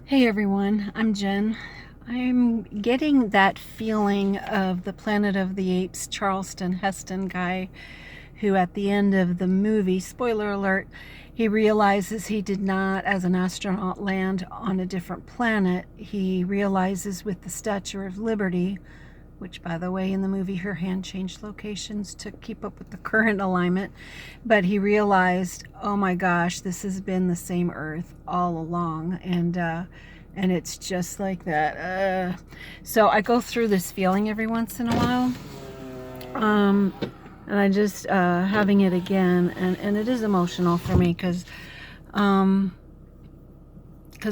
Hey everyone, I'm Jen. I'm getting that feeling of the Planet of the Apes Charleston Heston guy who at the end of the movie, spoiler alert, he realizes he did not, as an astronaut, land on a different planet. He realizes with the Statue of Liberty, which by the way in the movie her hand changed locations to keep up with the current alignment, but he realized, oh my gosh, this has been the same Earth all along, and it's just like that. So I go through this feeling every once in a while, and I just having it again, and it is emotional for me because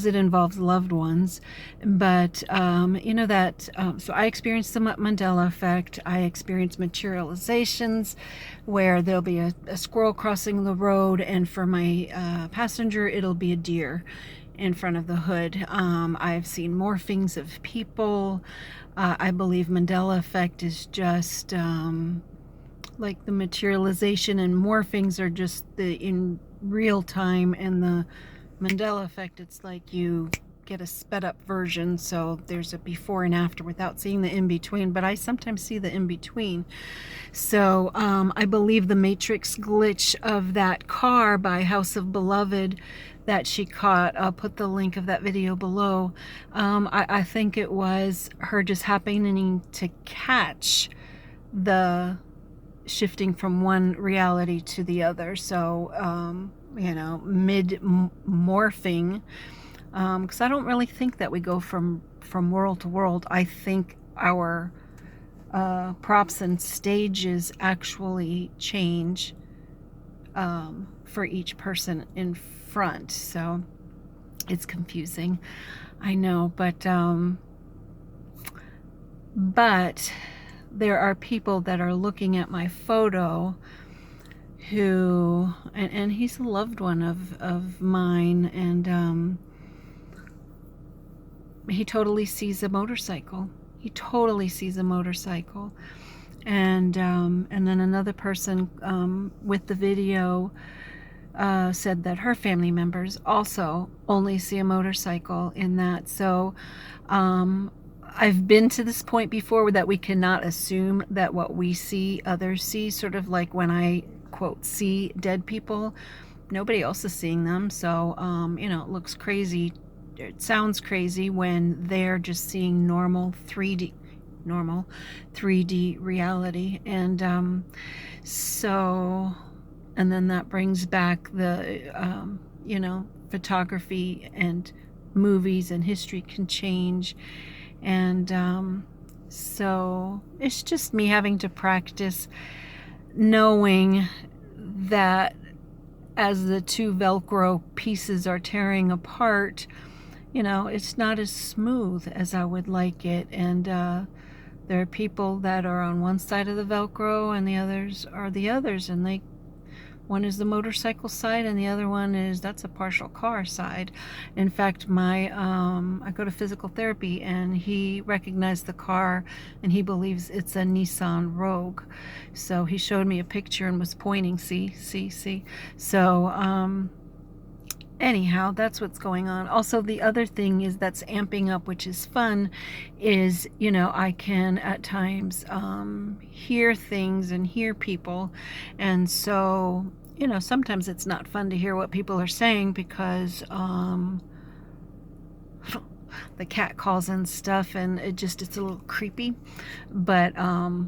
it involves loved ones. But you know that, so I experienced the Mandela Effect. I experienced materializations where there'll be a squirrel crossing the road, and for my passenger it'll be a deer in front of the hood. I've seen morphings of people. I believe Mandela Effect is just like the materialization, and morphings are just the in real time, and the Mandela Effect, it's like you get a sped up version, so there's a before and after without seeing the in between, but I sometimes see the in between. So I believe the matrix glitch of that car by House of Beloved that she caught, I'll put the link of that video below. I think it was her just happening to catch the shifting from one reality to the other. So mid morphing, because I don't really think that we go from world to world. I think our props and stages actually change for each person in front. So it's confusing, I know, but there are people that are looking at my photo who, and he's a loved one of mine, and he totally sees a motorcycle. He totally sees a motorcycle. And then another person with the video said that her family members also only see a motorcycle in that. So I've been to this point before that we cannot assume that what we see others see, sort of like when I quote see dead people, nobody else is seeing them. So it looks crazy, it sounds crazy when they're just seeing normal 3D reality. And so, and then that brings back the photography and movies and history can change. And so it's just me having to practice knowing that as the two Velcro pieces are tearing apart, it's not as smooth as I would like it. And there are people that are on one side of the Velcro and the others are the others, and one is the motorcycle side and the other one that's a partial car side. In fact, I go to physical therapy, and he recognized the car and he believes it's a Nissan Rogue. So he showed me a picture and was pointing, see. So anyhow, that's what's going on. Also, the other thing is that's amping up, which is fun, is I can at times hear things and hear people. And so sometimes it's not fun to hear what people are saying because the cat calls and stuff, and it's a little creepy. But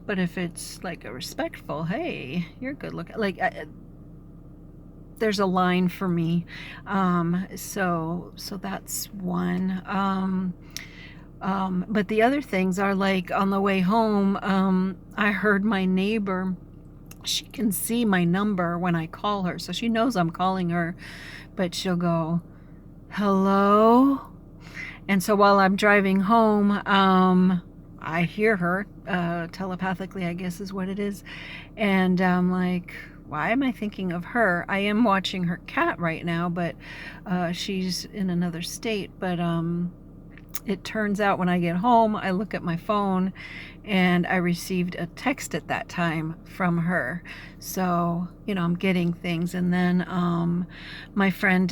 if it's like a respectful, hey, you're good looking, like there's a line for me. So that's one. But the other things are like on the way home, I heard my neighbor, she can see my number when I call her, so she knows I'm calling her, but she'll go, hello? And so while I'm driving home, I hear her telepathically, I guess is what it is. And I'm like, why am I thinking of her? I am watching her cat right now, but she's in another state. But it turns out when I get home, I look at my phone and I received a text at that time from her. So, you know, I'm getting things. And then my friend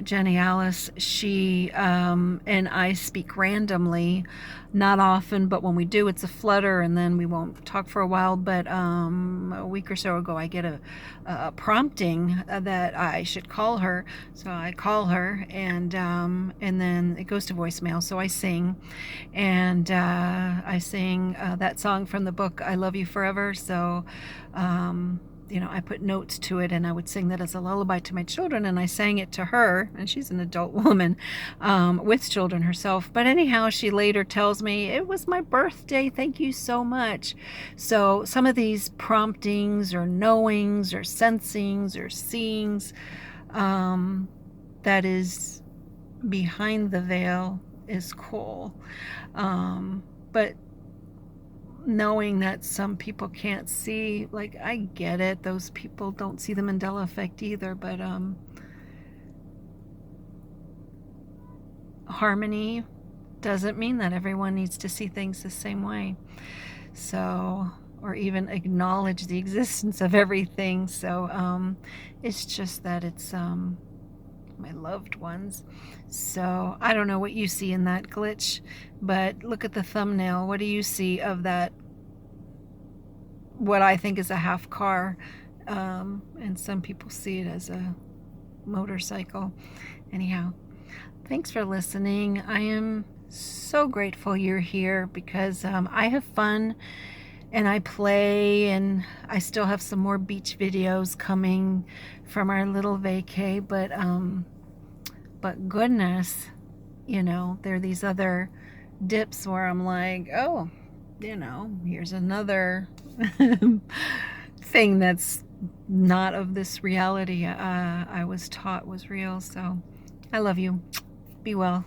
Jenny Alice, she and I speak randomly, not often, but when we do, it's a flutter, and then we won't talk for a while. But a week or so ago, I get a prompting that I should call her. So I call her, and then it goes to voicemail. So I sing, and I sing that song from the book "I Love You Forever." So you know, I put notes to it, and I would sing that as a lullaby to my children, and I sang it to her, and she's an adult woman with children herself. But anyhow, she later tells me, it was my birthday, thank you so much. So some of these promptings or knowings or sensings or seeings that is behind the veil is cool. But knowing that some people can't see, like, I get it, those people don't see the Mandela Effect either, but harmony doesn't mean that everyone needs to see things the same way, so, or even acknowledge the existence of everything. So it's just that it's my loved ones. So I don't know what you see in that glitch, but look at the thumbnail. What do you see of that, what I think is a half car, and some people see it as a motorcycle. Anyhow, thanks for listening. I am so grateful you're here, because I have fun and I play, and I still have some more beach videos coming from our little vacay, but goodness, you know, there are these other dips where I'm like, oh, you know, here's another thing that's not of this reality I was taught was real. So I love you. Be well.